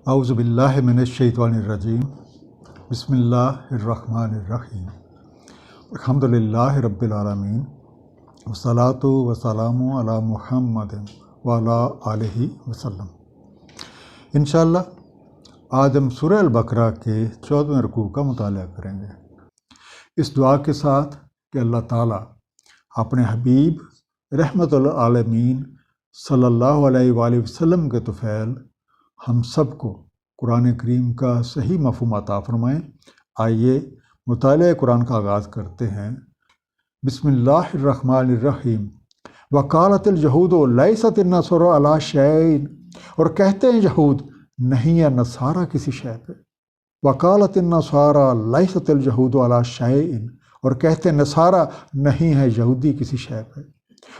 اعوذ باللہ من الشیطان الرجیم بسم اللہ الرحمن الرحیم الحمدللہ رب العالمین والصلاة والسلام علی محمد وعلی آلہ وسلم۔ انشاءاللہ آج ہم سورہ البقرہ کے 14ویں رکوع کا مطالعہ کریں گے، اس دعا کے ساتھ کہ اللہ تعالیٰ اپنے حبیب رحمت العالمین صلی اللہ علیہ وآلہ وسلم کے طفیل ہم سب کو قرآن کریم کا صحیح مفہوم عطا فرمائیں۔ آئیے مطالعہ قرآن کا آغاز کرتے ہیں۔ بسم اللہ الرحمن الرحیم۔ وقالت الجہود لیست النصارى علی شیء، اور کہتے ہیں یہود نہیں ہے نصارہ کسی شے پہ۔ وقالت النصارى لیست الجہود علی شیء، اور کہتے ہیں نصارہ نہیں ہے یہودی کسی شے پہ۔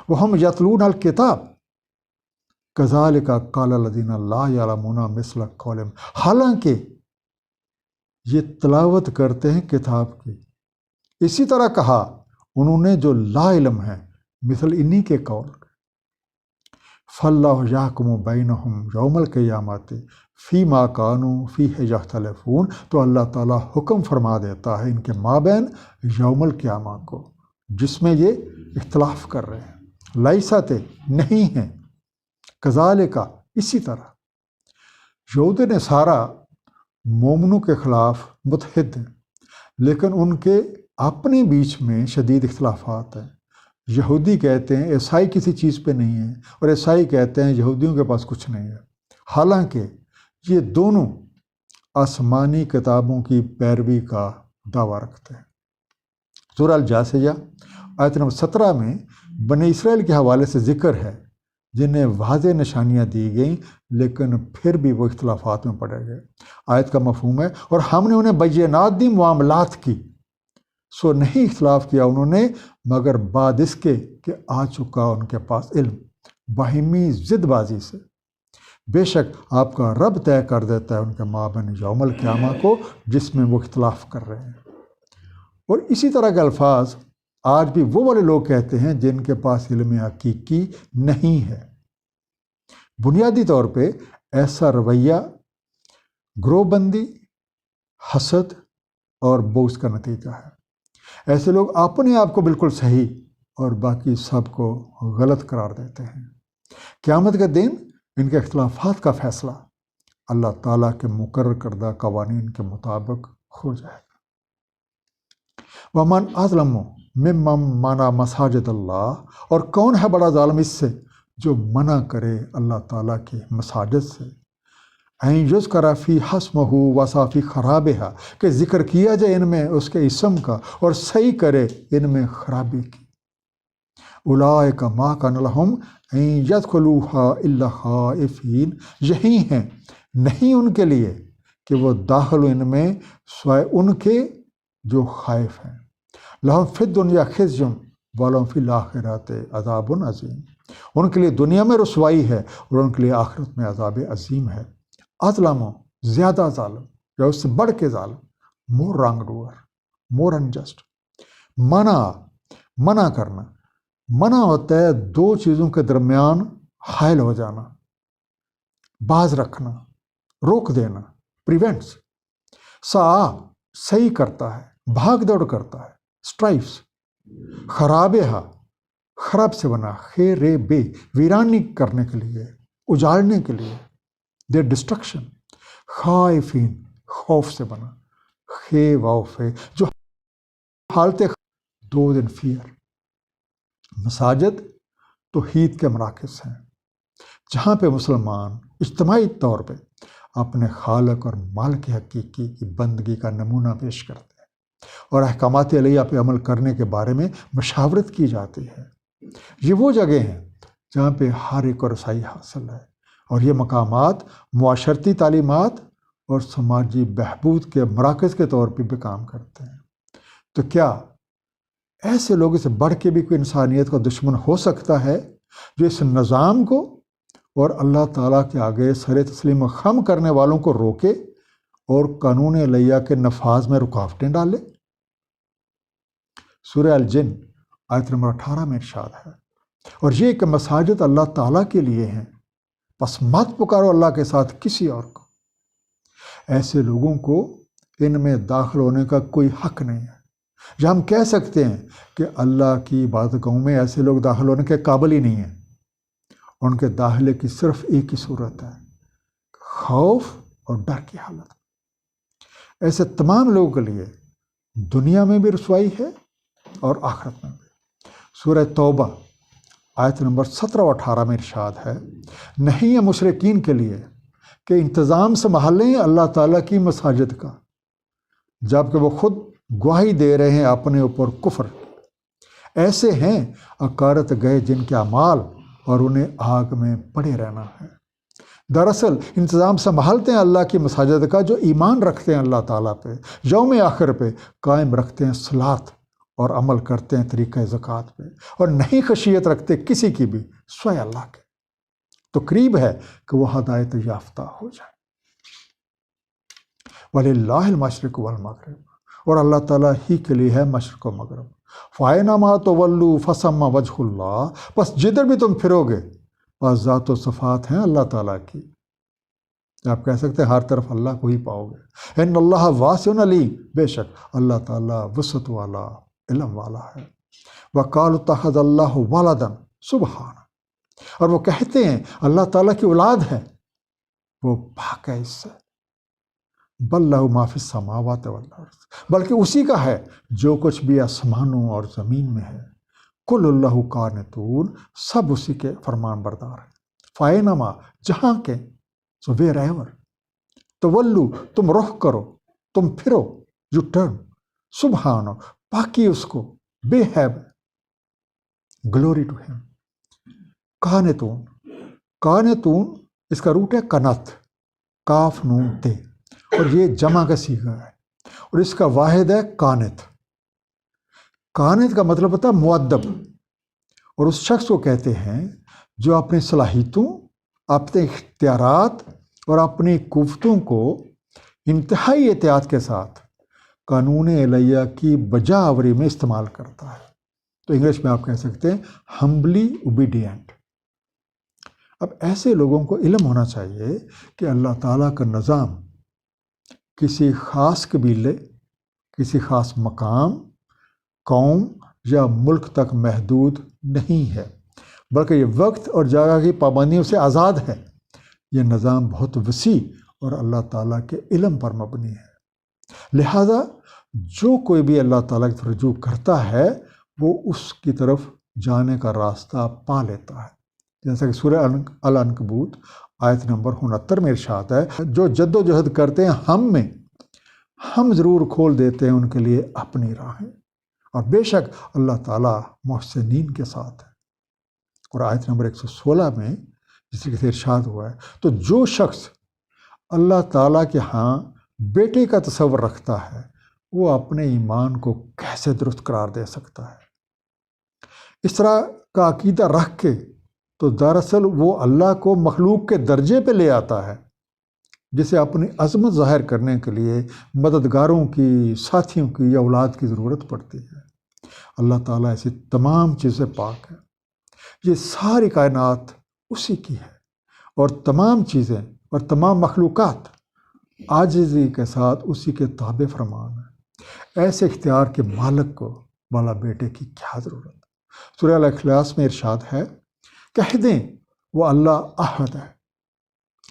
وہم یتلون الکتاب کذالک قال الذین لا یعلمون مثل قولہم، حالانکہ یہ تلاوت کرتے ہیں کتاب کی، اسی طرح کہا انہوں نے جو لا علم ہے مثل انہی کے قول۔ فاللہ یحکم بینہم یوم القیامۃ فیما کانوا فیہ یختلفون، تو اللہ تعالیٰ حکم فرما دیتا ہے ان کے مابین یوم القیامہ کو جس میں یہ اختلاف کر رہے ہیں۔ لیست نہیں ہیں، کذالک اسی طرح۔ یہود نصارہ مومنوں کے خلاف متحد ہیں، لیکن ان کے اپنے بیچ میں شدید اختلافات ہیں۔ یہودی کہتے ہیں عیسائی کسی چیز پہ نہیں ہے، اور عیسائی کہتے ہیں یہودیوں کے پاس کچھ نہیں ہے، حالانکہ یہ دونوں آسمانی کتابوں کی پیروی کا دعویٰ رکھتے ہیں۔ سورہ الجاثیہ آیت نمبر 17 میں بنی اسرائیل کے حوالے سے ذکر ہے جنہیں واضح نشانیاں دی گئیں لیکن پھر بھی وہ اختلافات میں پڑے گئے۔ آیت کا مفہوم ہے اور ہم نے انہیں بینات دی معاملات کی، سو نہیں اختلاف کیا انہوں نے مگر بعد اس کے کہ آ چکا ان کے پاس علم، باہمی ضد بازی سے۔ بے شک آپ کا رب طے کر دیتا ہے ان کے مابین یوم القیامہ کو جس میں وہ اختلاف کر رہے ہیں۔ اور اسی طرح کے الفاظ آج بھی وہ والے لوگ کہتے ہیں جن کے پاس علم حقیقی نہیں ہے۔ بنیادی طور پہ ایسا رویہ گروہ بندی، حسد اور بغض کا نتیجہ ہے۔ ایسے لوگ اپنے آپ کو بالکل صحیح اور باقی سب کو غلط قرار دیتے ہیں۔ قیامت کے دن ان کے اختلافات کا فیصلہ اللہ تعالیٰ کے مقرر کردہ قوانین کے مطابق ہو جائے گا۔ وَمَنْ أَظْلَمُ مِمَّنْ مَنَعَ مَسَاجِدَ اللَّهِ، اور کون ہے بڑا ظالم اس سے جو منع کرے اللہ تعالیٰ کی مساجد سے۔ اَن یُذْکَرَ فِیہا اسمہ وَیَسْعیٰ فِی خَرَابِہَا، کہ ذکر کیا جائے ان میں اس کے اسم کا اور صحیح کرے ان میں خرابی کی۔ اولئک ما کان لہم ان یدخلوہا الا خائفین، یہی ہیں نہیں ان کے لیے کہ وہ داخل ہو ان میں سوائے ان کے جو خائف ہیں۔ لہم فی الدنیا خزی ولہم فی الآخرۃ عذاب عظیم، ان کے لیے دنیا میں رسوائی ہے اور ان کے لیے آخرت میں عذاب عظیم ہے۔ اظلم، زیادہ ظالم یا اس سے بڑھ کے ظالم، مور رانگ ڈوور، مور انجسٹ۔ منع کرنا، منع ہوتا ہے دو چیزوں کے درمیان حائل ہو جانا، باز رکھنا، روک دینا، پریونٹس۔ صحیح کرتا ہے، بھاگ دوڑ کرتا ہے، اسٹرائفس۔ خرابہا، خراب سے بنا، خیر بے، ویرانی کرنے کے لیے، اجاڑنے کے لیے، دیر ڈسٹرکشن۔ خائفین، خوف سے بنا، خے واف ہے جو حالت دو دن فیئر۔ مساجد توحید کے مراکز ہیں جہاں پہ مسلمان اجتماعی طور پہ اپنے خالق اور مالک حقیقی کی بندگی کا نمونہ پیش کرتے ہیں اور احکامات الہیہ پہ عمل کرنے کے بارے میں مشاورت کی جاتی ہے۔ یہ وہ جگہ ہیں جہاں پہ ہر ایک کو رسائی حاصل ہے، اور یہ مقامات معاشرتی تعلیمات اور سماجی بہبود کے مراکز کے طور پہ بھی کام کرتے ہیں۔ تو کیا ایسے لوگوں سے بڑھ کے بھی کوئی انسانیت کا دشمن ہو سکتا ہے جو اس نظام کو اور اللہ تعالیٰ کے آگے سر تسلیم و خم کرنے والوں کو روکے اور قانون الہیہ کے نفاذ میں رکاوٹیں ڈالے؟ سورہ الجن آیت نمبر 18 میں ارشاد ہے، اور یہ کہ مساجد اللہ تعالیٰ کے لیے ہیں، پس مت پکارو اللہ کے ساتھ کسی اور کو۔ ایسے لوگوں کو ان میں داخل ہونے کا کوئی حق نہیں ہے۔ یا ہم کہہ سکتے ہیں کہ اللہ کی عبادت گاہوں میں ایسے لوگ داخل ہونے کے قابل ہی نہیں ہیں۔ ان کے داخلے کی صرف ایک ہی صورت ہے، خوف اور ڈر کی حالت۔ ایسے تمام لوگوں کے لیے دنیا میں بھی رسوائی ہے اور آخرت میں بھی۔ سورہ توبہ آیت نمبر 17 و 18 میں ارشاد ہے، نہیں ہے مشرکین کے لیے کہ انتظام سنبھال لیں اللہ تعالیٰ کی مساجد کا، جبکہ وہ خود گواہی دے رہے ہیں اپنے اوپر کفر۔ ایسے ہیں اکارت گئے جن کے اعمال اور انہیں آگ میں پڑے رہنا ہے۔ دراصل انتظام سنبھالتے ہیں اللہ کی مساجد کا جو ایمان رکھتے ہیں اللہ تعالیٰ پہ، یوم آخر پہ، قائم رکھتے ہیں صلاۃ اور عمل کرتے ہیں طریقہ زکوٰۃ پہ، اور نہیں خشیت رکھتے کسی کی بھی سوائے اللہ کے، تو قریب ہے کہ وہ ہدایت یافتہ ہو جائے۔ وَلِلَّهِ الْمَشْرِقُ وَالْمَغْرِبُ، اور اللہ تعالیٰ ہی کے لیے ہے مشرق و مغرب۔ فَأَيْنَمَا تُوَلُّوا فَثَمَّ وَجْهُ اللَّهِ، بس جدھر بھی تم پھرو گے بس ذات و صفات ہیں اللہ تعالیٰ کی۔ آپ کہہ سکتے ہیں ہر طرف اللہ کو ہی پاؤ گے۔ ان اللہ واسع علیم، بے شک اللہ تعالیٰ وسعت والا، علم والا ہے۔ وَقَالُوا اتَّخَذَ اللَّهُ وَلَدًا سبحانہ، اور وہ کہتے ہیں اللہ تعالیٰ کی اولاد ہے، وہ پاک ہے اس سے۔ بل لہ ما فی السماوات والارض، بلکہ اسی کا ہے جو کچھ بھی آسمانوں اور زمین میں ہے۔ کل اللہ قانتون، سب اسی کے فرمان بردار ہیں۔ فائنما، جہاں کے، سو ویئر ایور، تولو، تم رخ کرو، تم پھرو، یو ٹرن، سبحانہ، پاکی اس کو، بے حیب، گلوری ٹو ہم۔ قانتون، قانتون اس کا روٹ ہے کنت، کاف نون تے، اور یہ جمع کا صیغہ ہے، اور اس کا واحد ہے قانت۔ قانت کا مطلب ہوتا ہے مؤدب، اور اس شخص کو کہتے ہیں جو اپنی صلاحیتوں، اپنے اختیارات اور اپنی قوتوں کو انتہائی احتیاط کے ساتھ قانون الہیہ کی بجا آوری میں استعمال کرتا ہے۔ تو انگلش میں آپ کہہ سکتے ہیں ہمبلی اوبیڈینٹ۔ اب ایسے لوگوں کو علم ہونا چاہیے کہ اللہ تعالیٰ کا نظام کسی خاص قبیلے، کسی خاص مقام، قوم یا ملک تک محدود نہیں ہے، بلکہ یہ وقت اور جگہ کی پابندیوں سے آزاد ہے۔ یہ نظام بہت وسیع اور اللہ تعالیٰ کے علم پر مبنی ہے، لہذا جو کوئی بھی اللہ تعالیٰ کی طرف رجوع کرتا ہے وہ اس کی طرف جانے کا راستہ پا لیتا ہے۔ جیسا کہ سورہ العنکبوت آیت نمبر 69 میں ارشاد ہے، جو جد و جہد کرتے ہیں ہم ضرور کھول دیتے ہیں ان کے لیے اپنی راہیں، اور بے شک اللہ تعالیٰ محسنین کے ساتھ ہے۔ اور آیت نمبر 116 میں جس طریقے سے ارشاد ہوا ہے، تو جو شخص اللہ تعالیٰ کے ہاں بیٹے کا تصور رکھتا ہے وہ اپنے ایمان کو کیسے درست قرار دے سکتا ہے؟ اس طرح کا عقیدہ رکھ کے تو دراصل وہ اللہ کو مخلوق کے درجے پہ لے آتا ہے، جسے اپنی عظمت ظاہر کرنے کے لیے مددگاروں کی، ساتھیوں کی یا اولاد کی ضرورت پڑتی ہے۔ اللہ تعالیٰ ایسی تمام چیزیں پاک ہے، یہ ساری کائنات اسی کی ہے، اور تمام چیزیں اور تمام مخلوقات عاجزی کے ساتھ اسی کے تابع فرمان ہے۔ ایسے اختیار کے مالک کو والا بیٹے کی کیا ضرورت؟ سورہ الاخلاص میں ارشاد ہے، کہہ دیں وہ اللہ احد ہے،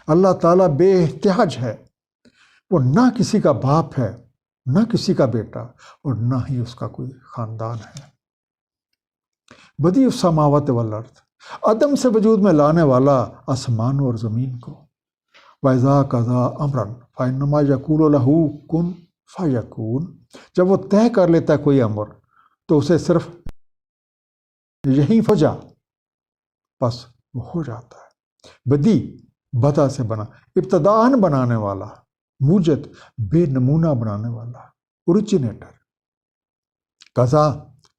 اللہ تعالیٰ بے احتیاج ہے، وہ نہ کسی کا باپ ہے، نہ کسی کا بیٹا، اور نہ ہی اس کا کوئی خاندان ہے۔ بدیع السماوات والارض، عدم سے وجود میں لانے والا آسمانوں اور زمین کو۔ وَإِذَا قَضَىٰ أَمْرًا فَإِنَّمَا يَقُولُ لَهُ كُن فَيَكُونُ، جب وہ طے کر لیتا ہے کوئی امر تو اسے صرف یہی فجا، بس وہ ہو جاتا ہے۔ بدیع، بدا سے بنا، ابتداءً بنانے والا، موجد، بے نمونہ بنانے والا، اوریجنیٹر۔ قضا،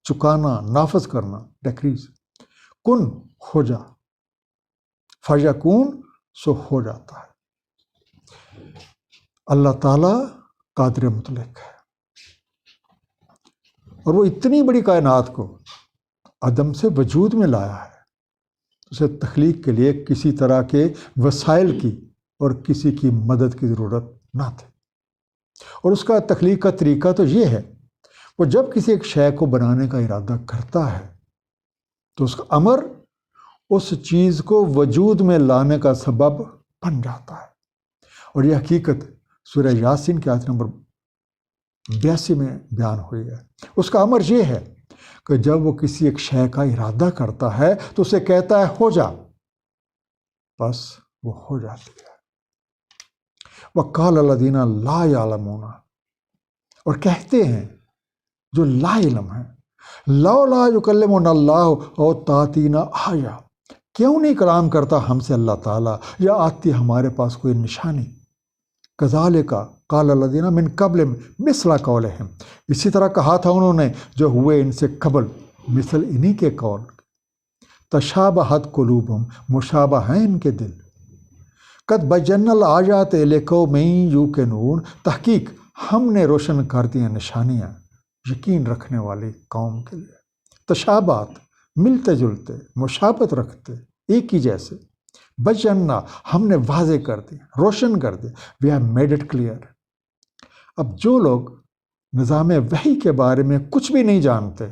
چکانا، نافذ کرنا، ڈیکریز۔ کن، ہو جا، فیکون، سو ہو جاتا ہے۔ اللہ تعالیٰ قادر مطلق ہے، اور وہ اتنی بڑی کائنات کو عدم سے وجود میں لایا ہے، اسے تخلیق کے لیے کسی طرح کے وسائل کی اور کسی کی مدد کی ضرورت نہ تھے۔ اور اس کا تخلیق کا طریقہ تو یہ ہے، وہ جب کسی ایک شے کو بنانے کا ارادہ کرتا ہے تو اس کا امر اس چیز کو وجود میں لانے کا سبب بن جاتا ہے۔ اور یہ حقیقت سورہ یاسین کی آیت نمبر 82 میں بیان ہوئی ہے۔ اس کا امر یہ ہے کہ جب وہ کسی ایک شے کا ارادہ کرتا ہے تو اسے کہتا ہے ہو جا، بس وہ ہو جاتی ہے۔ وَقَالَ الَّذِينَ لَا يَعْلَمُونَ، اور کہتے ہیں جو لا علم ہے، لَوْلَا يُكَلِّمُنَا اللَّهُ أَوْ تَأْتِينَا آیَةٌ، کیوں نہیں کلام کرتا ہم سے اللہ تعالیٰ یا آتی ہمارے پاس کوئی نشانی۔ کذالک قال الذین من قبلہم مثل قولہم، اسی طرح کہا تھا انہوں نے جو ہوئے ان سے قبل، مثل انہی کے قول۔ تشابہت قلوبہم، مشابہ ہیں ان کے دل۔ قد بینا الآیات لقوم یوقنون، تحقیق ہم نے روشن کر دی نشانیاں یقین رکھنے والی قوم کے لیے۔ تشابہات ملتے جلتے، مشابہت رکھتے، ایک ہی جیسے۔ بینا ہم نے واضح کر دی، روشن کر دی، we have made it clear۔ اب جو لوگ نظام وحی کے بارے میں کچھ بھی نہیں جانتے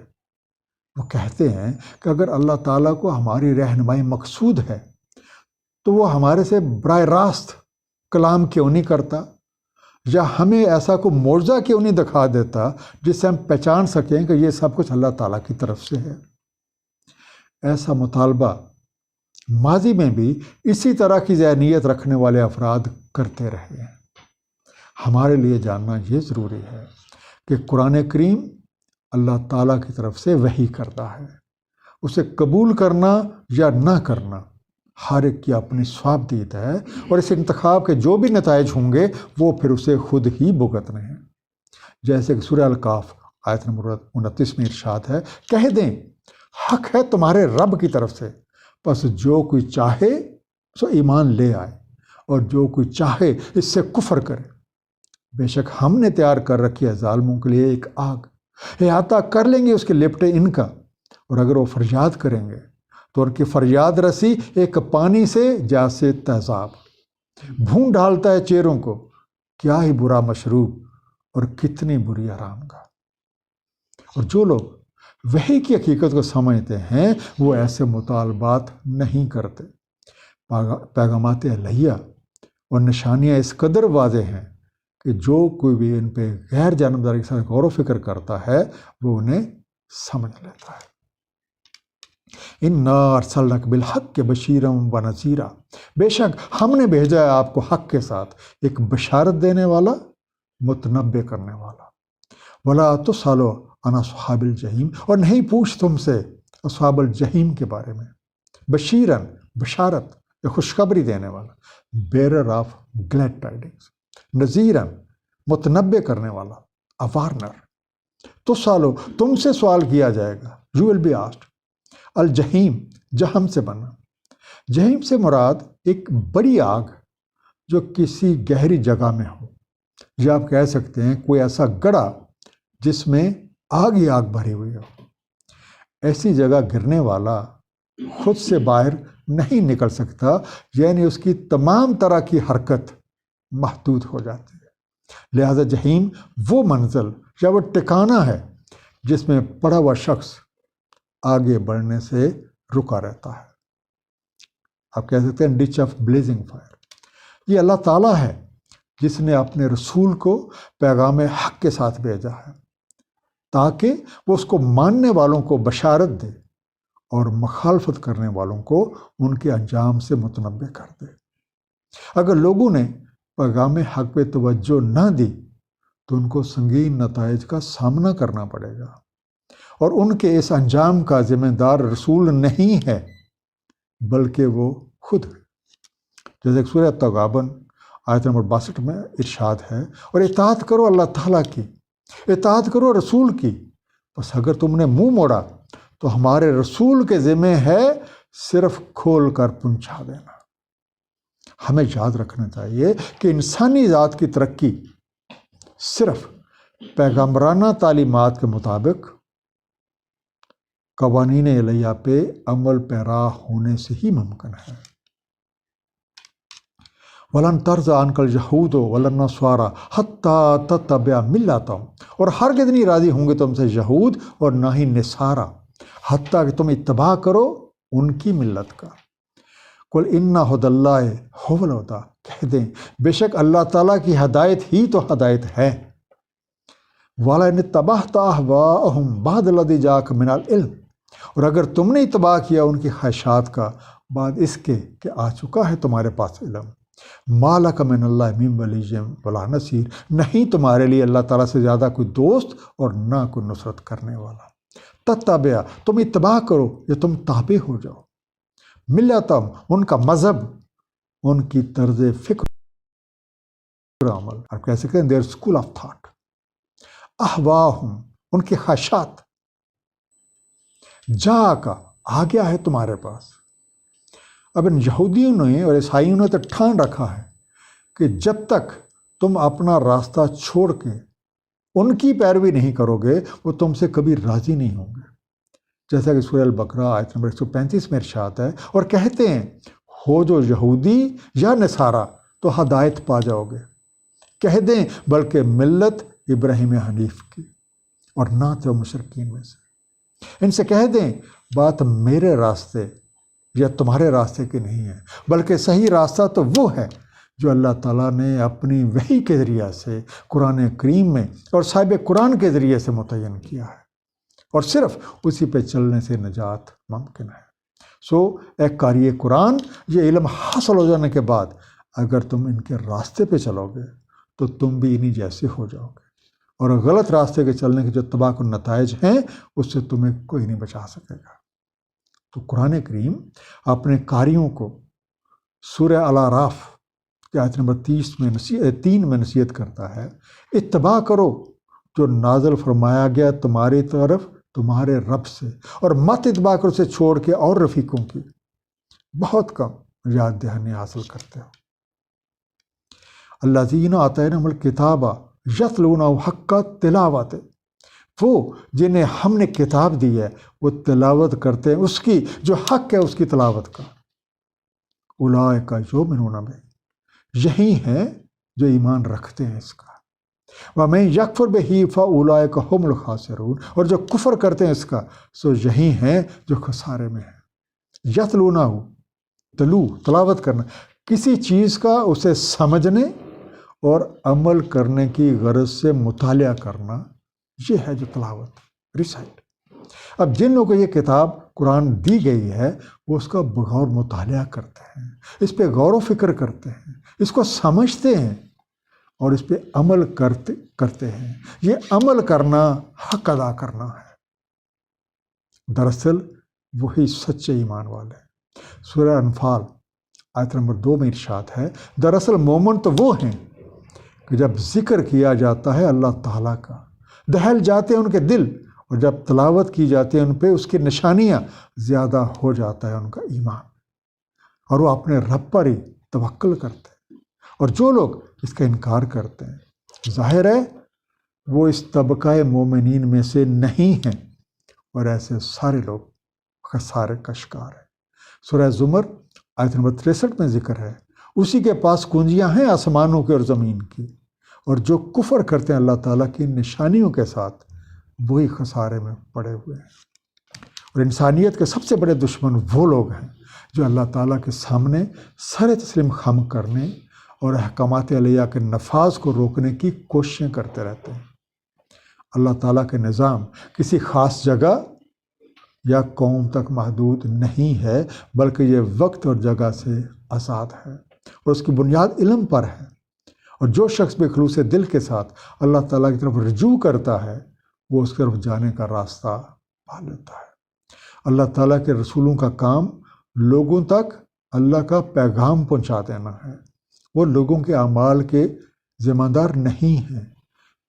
وہ کہتے ہیں کہ اگر اللہ تعالیٰ کو ہماری رہنمائی مقصود ہے تو وہ ہمارے سے براہ راست کلام کیوں نہیں کرتا، یا ہمیں ایسا کوئی معجزہ کیوں نہیں دکھا دیتا جس سے ہم پہچان سکیں کہ یہ سب کچھ اللہ تعالیٰ کی طرف سے ہے۔ ایسا مطالبہ ماضی میں بھی اسی طرح کی ذہنیت رکھنے والے افراد کرتے رہے ہیں۔ ہمارے لیے جاننا یہ ضروری ہے کہ قرآن کریم اللہ تعالیٰ کی طرف سے وحی کرتا ہے، اسے قبول کرنا یا نہ کرنا ہر ایک کی اپنی ثوابدید ہے، اور اس انتخاب کے جو بھی نتائج ہوں گے وہ پھر اسے خود ہی بھگتنے ہیں۔ جیسے کہ سورہ الکاف آیت نمبر 29 میں ارشاد ہے، کہہ دیں حق ہے تمہارے رب کی طرف سے، پس جو کوئی چاہے سو ایمان لے آئے، اور جو کوئی چاہے اس سے کفر کرے۔ بے شک ہم نے تیار کر رکھی ہے ظالموں کے لیے ایک آگ، احاطہ کر لیں گے اس کے لپٹے ان کا، اور اگر وہ فریاد کریں گے تو ان کی فریاد رسی ایک پانی سے جیسے تیزاب، بھون ڈالتا ہے چہروں کو، کیا ہی برا مشروب اور کتنی بری آرام گاہ۔ اور جو لوگ وحی کی حقیقت کو سمجھتے ہیں وہ ایسے مطالبات نہیں کرتے۔ پیغامات الہیہ اور نشانیاں اس قدر واضح ہیں کہ جو کوئی بھی ان پہ غیر جانبداری کے ساتھ غور و فکر کرتا ہے وہ انہیں سمجھ لیتا ہے۔ اِنَّا أَرْسَلْنَاكَ بِالْحَقِّ بَشِيرًا وَنَذِيرًا، بے شک ہم نے بھیجا ہے آپ کو حق کے ساتھ ایک بشارت دینے والا، متنبع کرنے والا۔ وَلَا تُسْأَلُ عَنْ أَصْحَابِ الْجَحِيمِ، اور نہیں پوچھ تم سے اصحاب الجحیم کے بارے میں۔ بشیرن بشارت، ایک خوشخبری دینے والا، بیرر آف گلیڈ ٹائڈنگس۔ نذیرن متنبع کرنے والا، وارنر۔ تسألو تم سے سوال کیا جائے گا، یو ول بی آسکڈ۔ الجحیم جہم سے بنا، جہیم سے مراد ایک بڑی آگ جو کسی گہری جگہ میں ہو، یا آپ کہہ سکتے ہیں کوئی ایسا گڑھا جس میں آگ ہی آگ بھری ہوئی ہو۔ ایسی جگہ گرنے والا خود سے باہر نہیں نکل سکتا، یعنی اس کی تمام طرح کی حرکت محدود ہو جاتی ہے۔ لہذا جہیم وہ منزل یا وہ ٹھکانہ ہے جس میں پڑا ہوا شخص آگے بڑھنے سے رکا رہتا ہے۔ آپ کہہ سکتے ہیں ڈچ آف بلیزنگ فائر۔ یہ اللہ تعالیٰ ہے جس نے اپنے رسول کو پیغام حق کے ساتھ بھیجا ہے تاکہ وہ اس کو ماننے والوں کو بشارت دے اور مخالفت کرنے والوں کو ان کے انجام سے متنبع کر دے۔ اگر لوگوں نے پیغام حق پہ توجہ نہ دی تو ان کو سنگین نتائج کا سامنا کرنا پڑے گا، اور ان کے اس انجام کا ذمہ دار رسول نہیں ہے بلکہ وہ خود ہے۔ جیسے کہ سورہ تغابن آیت نمبر 62 میں ارشاد ہے، اور اطاعت کرو اللہ تعالیٰ کی، اطاعت کرو رسول کی، بس اگر تم نے منہ موڑا تو ہمارے رسول کے ذمہ ہے صرف کھول کر پہنچا دینا۔ ہمیں یاد رکھنا چاہیے کہ انسانی ذات کی ترقی صرف پیغمبرانہ تعلیمات کے مطابق قوانین الہیہ پہ عمل پیرا ہونے سے ہی ممکن ہے۔ ولن ترضى عنك اليهود ولا النصارى حتى تتبع ملتهم، اور ہرگز نہیں راضی ہوں گے تم سے یہود اور نہ ہی نصارہ حتیٰ کہ تم اتباع کرو ان کی ملت کا۔ قل ان ھدی اللہ ھو الھدی، کہہ دیں بے شک اللہ تعالیٰ کی ہدایت ہی تو ہدایت ہے۔ وَلَئِنِ اتَّبَعْتَ أَهْوَاءَهُمْ بَعْدَ الَّذِي جَاءَكَ مِنَ الْعِلْمِ، اور اگر تم نے اتباع کیا ان کی خواہشات کا بعد اس کے کہ آ چکا ہے تمہارے پاس علم، مَا لَكَ مِنَ اللَّهِ مِن وَلِيٍّ وَلَا نَصِيرٍ، نہیں تمہارے لیے اللہ تعالیٰ سے زیادہ کوئی دوست اور نہ کوئی نصرت کرنے والا۔ تتبع، تم اتباع کرو یا تم تابع ہو جاؤ، ملتم، ان کا مذہب، ان کی طرز فکر عمل، آپ کہہ سکتے ہیں دیر اسکول آف تھاٹ، احواہم، ان کی خواہشات، جا کا آ گیا ہے تمہارے پاس۔ اب ان یہودیوں نے اور عیسائیوں نے تو ٹھان رکھا ہے کہ جب تک تم اپنا راستہ چھوڑ کے ان کی پیروی نہیں کرو گے وہ تم سے کبھی راضی نہیں ہوں گے، جیسا کہ سورہ البقرہ آیت نمبر 135 میں ارشاد ہے، اور کہتے ہیں ہو جو یہودی یا نصارہ تو ہدایت پا جاؤ گے، کہہ دیں بلکہ ملت ابراہیم حنیف کی اور نہ تو مشرکین میں سے۔ ان سے کہہ دیں بات میرے راستے یا تمہارے راستے کی نہیں ہے، بلکہ صحیح راستہ تو وہ ہے جو اللہ تعالیٰ نے اپنی وحی کے ذریعہ سے قرآن کریم میں اور صاحب قرآن کے ذریعے سے متعین کیا ہے، اور صرف اسی پہ چلنے سے نجات ممکن ہے۔ سو اے قاری قرآن، یہ علم حاصل ہو جانے کے بعد اگر تم ان کے راستے پہ چلو گے تو تم بھی انہی جیسے ہو جاؤ گے، اور غلط راستے کے چلنے کے جو تباہ کن نتائج ہیں اس سے تمہیں کوئی نہیں بچا سکے گا۔ تو قرآن کریم اپنے قاریوں کو سورہ الاعراف کی آیت نمبر 3 میں نصیحت کرتا ہے، اتباع کرو جو نازل فرمایا گیا تمہاری طرف تمہارے رب سے، اور مت اتباع کرو سے چھوڑ کے اور رفیقوں کی، بہت کم یاد دہانی حاصل کرتے ہو۔ الذین آتیناہم الکتاب یتلونہ حق تلاوت، وہ جنہیں ہم نے کتاب دی ہے وہ تلاوت کرتے ہیں اس کی جو حق ہے اس کی تلاوت کا۔ اولئک یؤمنون بہ، یہی ہیں جو ایمان رکھتے ہیں اس کا۔ وَمَن یکفر بہ فاولئک ھم الخاسرون، اور جو کفر کرتے ہیں اس کا سو یہی ہیں جو خسارے میں ہیں۔ یتلونہ، تلاوت کرنا، کسی چیز کا اسے سمجھنے اور عمل کرنے کی غرض سے مطالعہ کرنا، یہ ہے جو تلاوت، ریسائٹ۔ اب جن لوگوں کو یہ کتاب قرآن دی گئی ہے وہ اس کا بغور مطالعہ کرتے ہیں، اس پہ غور و فکر کرتے ہیں، اس کو سمجھتے ہیں اور اس پہ عمل کرتے ہیں۔ یہ عمل کرنا حق ادا کرنا ہے۔ دراصل وہی سچے ایمان والے۔ سورہ انفال آیت نمبر 2 میں ارشاد ہے، دراصل مومن تو وہ ہیں کہ جب ذکر کیا جاتا ہے اللہ تعالیٰ کا دہل جاتے ہیں ان کے دل، اور جب تلاوت کی جاتی ہے ان پہ اس کی نشانیاں زیادہ ہو جاتا ہے ان کا ایمان، اور وہ اپنے رب پر ہی توکل کرتے ہیں۔ اور جو لوگ اس کا انکار کرتے ہیں ظاہر ہے وہ اس طبقہ مومنین میں سے نہیں ہیں، اور ایسے سارے لوگ خسارے کا شکار ہیں۔ سورہ زمر آیت نمبر 63 میں ذکر ہے، اسی کے پاس کنجیاں ہیں آسمانوں کی اور زمین کی، اور جو کفر کرتے ہیں اللہ تعالیٰ کی نشانیوں کے ساتھ وہی خسارے میں پڑے ہوئے ہیں۔ اور انسانیت کے سب سے بڑے دشمن وہ لوگ ہیں جو اللہ تعالیٰ کے سامنے سر تسلیم خم کرنے اور احکامات الہیہ کے نفاذ کو روکنے کی کوششیں کرتے رہتے ہیں۔ اللہ تعالیٰ کے نظام کسی خاص جگہ یا قوم تک محدود نہیں ہے، بلکہ یہ وقت اور جگہ سے آزاد ہے، اور اس کی بنیاد علم پر ہے۔ اور جو شخص بے خلوص دل کے ساتھ اللہ تعالیٰ کی طرف رجوع کرتا ہے وہ اس کی طرف جانے کا راستہ پا لیتا ہے۔ اللہ تعالیٰ کے رسولوں کا کام لوگوں تک اللہ کا پیغام پہنچا دینا ہے، وہ لوگوں کے اعمال کے ذمہ دار نہیں ہیں۔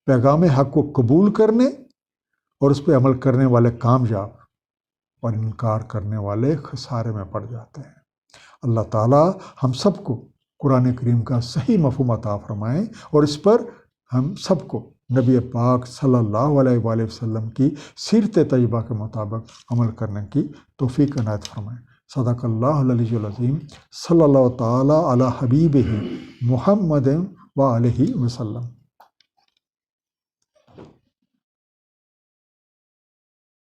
پیغام حق کو قبول کرنے اور اس پہ عمل کرنے والے کامیاب، اور انکار کرنے والے خسارے میں پڑ جاتے ہیں۔ اللہ تعالیٰ ہم سب کو قرآن کریم کا صحیح مفہوم عطا فرمائیں، اور اس پر ہم سب کو نبی پاک صلی اللہ علیہ وآلہ وسلم کی سیرت طیبہ کے مطابق عمل کرنے کی توفیق عنایت فرمائیں۔ صدق اللہ العلی العظیم۔ صلی اللہ تعالیٰ علی حبیبہ محمد و علیہ وسلم۔